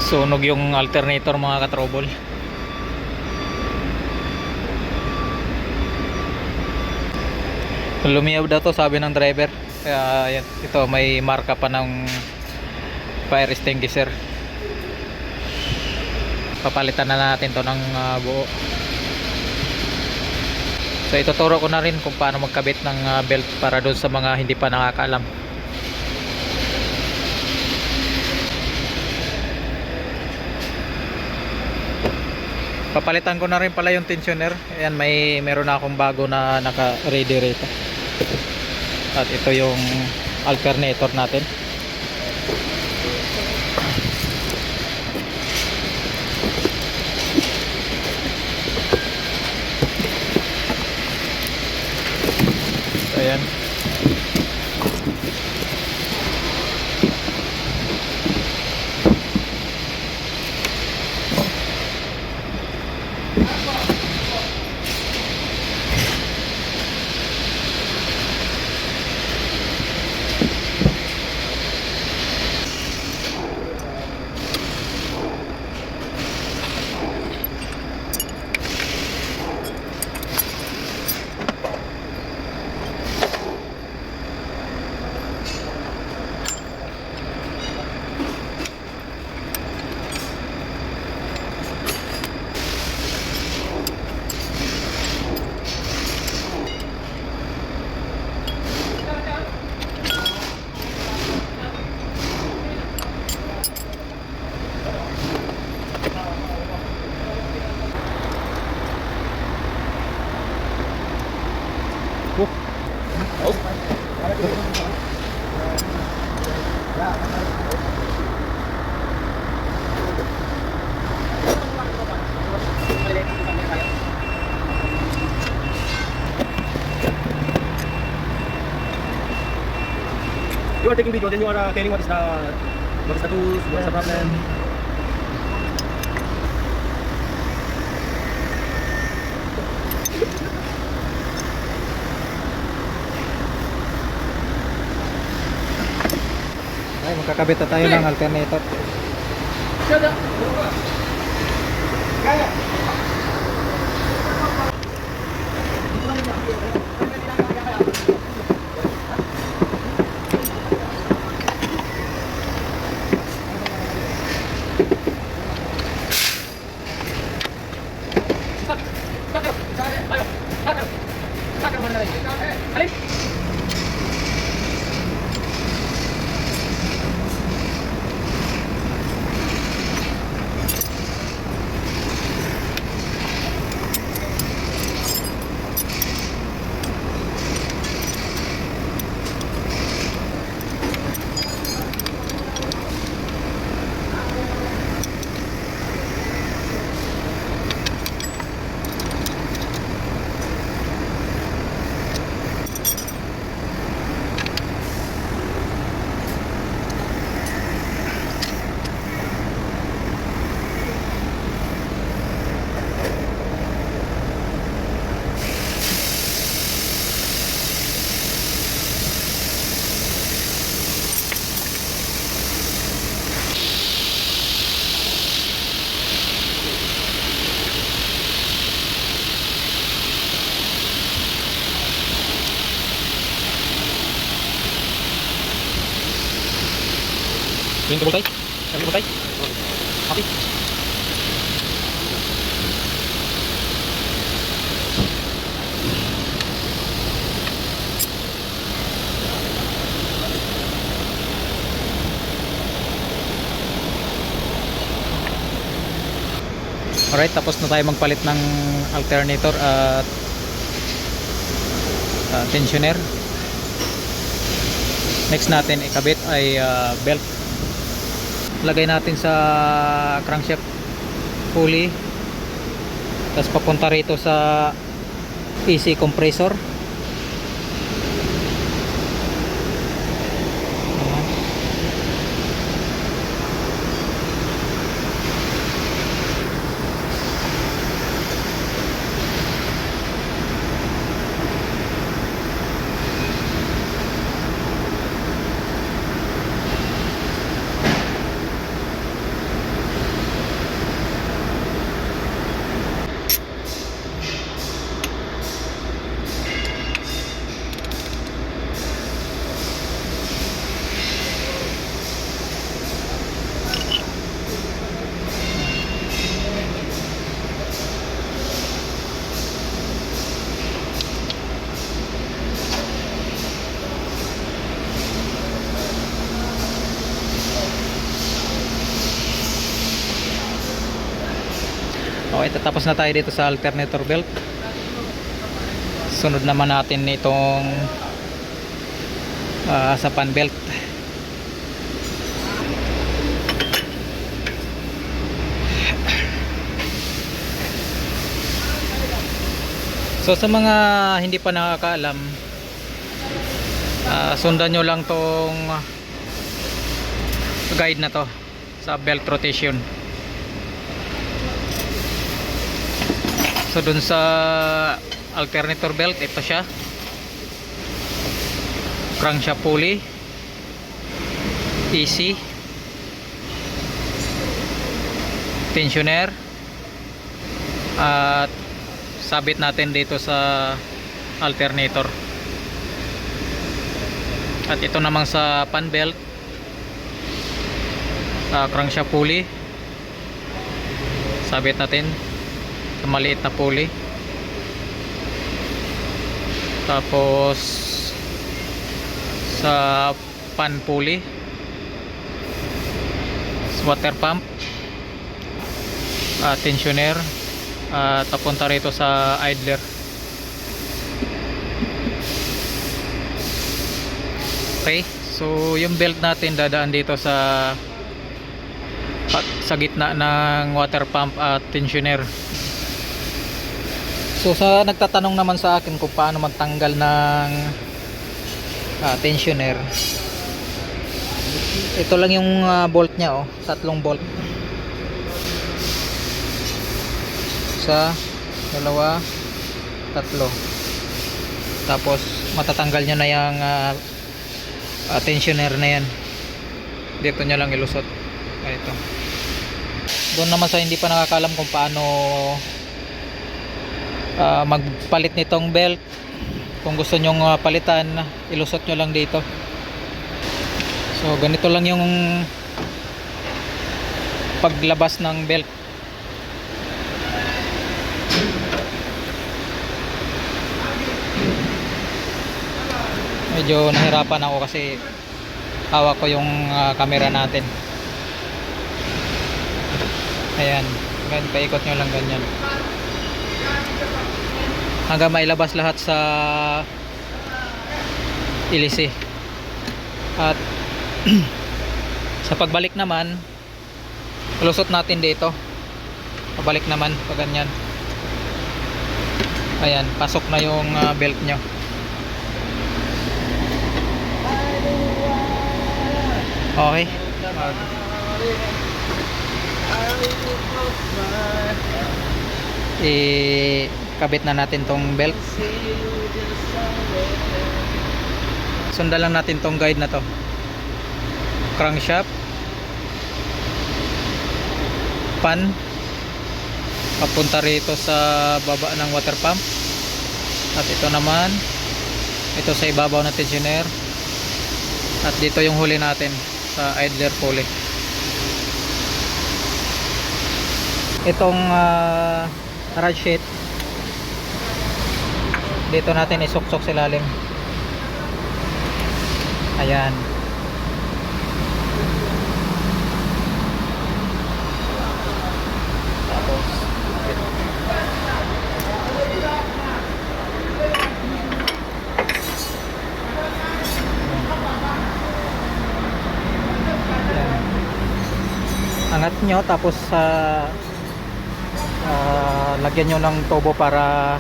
Sunog yung alternator mga katrobol. Lumiyaw daw to, sabi ng driver. Kaya ito may marka pa ng fire extinguisher. Papalitan na natin to ng buo. So ituturo ko na rin kung paano magkabit ng belt para doon sa mga hindi pa nakakaalam. Papalitan ko na rin pala yung tensioner. Ayan, meron na akong bago na naka-ready rito. At ito yung alternator natin. So, ayan. You are taking video, then you are telling what is the tools, what is the problem. Ay, magkakabit na tayo ng alternator. Yung double tie? Double tie? Okay. Alright, tapos na tayo magpalit ng alternator at tensioner. Next natin ikabit ay belt. Lagay natin sa crankshaft pulley, tapos papunta rito sa AC compressor. Okay, tatapos na tayo dito sa alternator belt. Sunod naman natin itong sa pan belt. So sa mga hindi pa nakakaalam, sundan nyo lang tong guide na to sa belt rotation. So dun sa alternator belt, ito siya, crankshaft pulley, easy, tensioner, at sabit natin dito sa alternator. At ito namang sa pan belt, crankshaft pulley, sabit natin sa maliit na pulley. Tapos sa pan pulley, water pump, tensioner, tapunta rito sa idler. Okay, so yung belt natin dadaan dito sa gitna ng water pump at tensioner. So sa nagtatanong naman sa akin kung paano magtanggal ng tensioner, ito lang yung bolt nya, oh, 3 bolt. Isa, dalawa, 3. Tapos matatanggal nyo na yung tensioner na yan. Dito nyo lang ilusot. Ito. Doon naman sa hindi pa nakakalam kung paano magpalit nitong belt, kung gusto nyong palitan, ilusot nyo lang dito. So ganito lang yung paglabas ng belt. Medyo nahirapan ako kasi hawak ko yung camera natin. Ayan, paikot nyo lang ganyan hanggang mailabas lahat sa ilisi. At sa pagbalik naman, lusot natin dito, pabalik naman pag ganyan. Ayan, pasok na yung belt nyo. Okay, kabit na natin tong belt. Sundan lang natin tong guide na to. Crankshaft, pan, papunta rito sa baba ng water pump. At ito naman, ito sa ibabaw ng tensioner. At dito yung huli natin sa idler pulley. Itong rod sheet, dito natin isuksok sa ilalim. Ayan. Tapos angat nyo, tapos lagyan nyo ng tubo para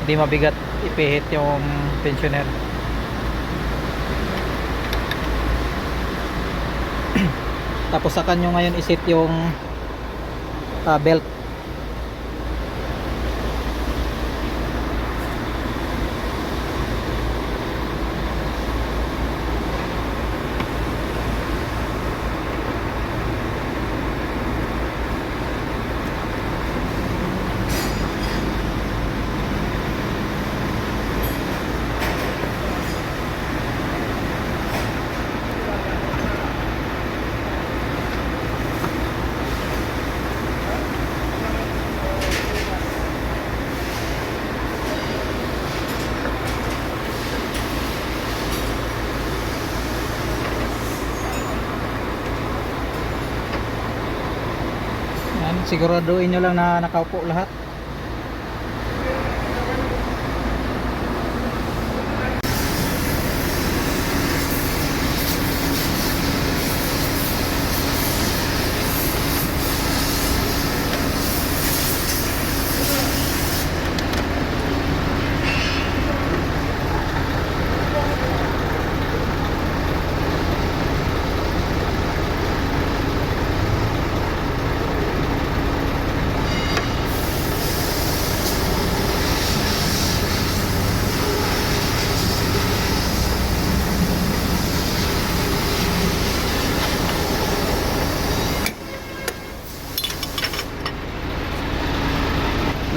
hindi mabigat ipihit yung tensioner. Tapos saka nyo ngayon isit yung belt. siguraduhin nyo lang na nakaupo lahat.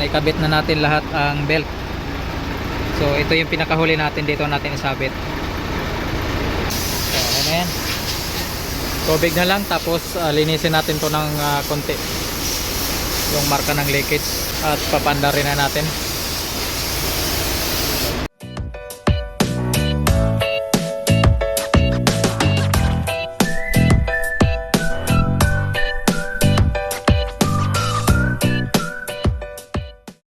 Naikabit na natin lahat ang belt. So ito yung pinakahuli natin, dito natin isabit. So ano na yan, tubig na lang, tapos linisin natin to ng konti yung marka ng leakage at papanda rin na natin.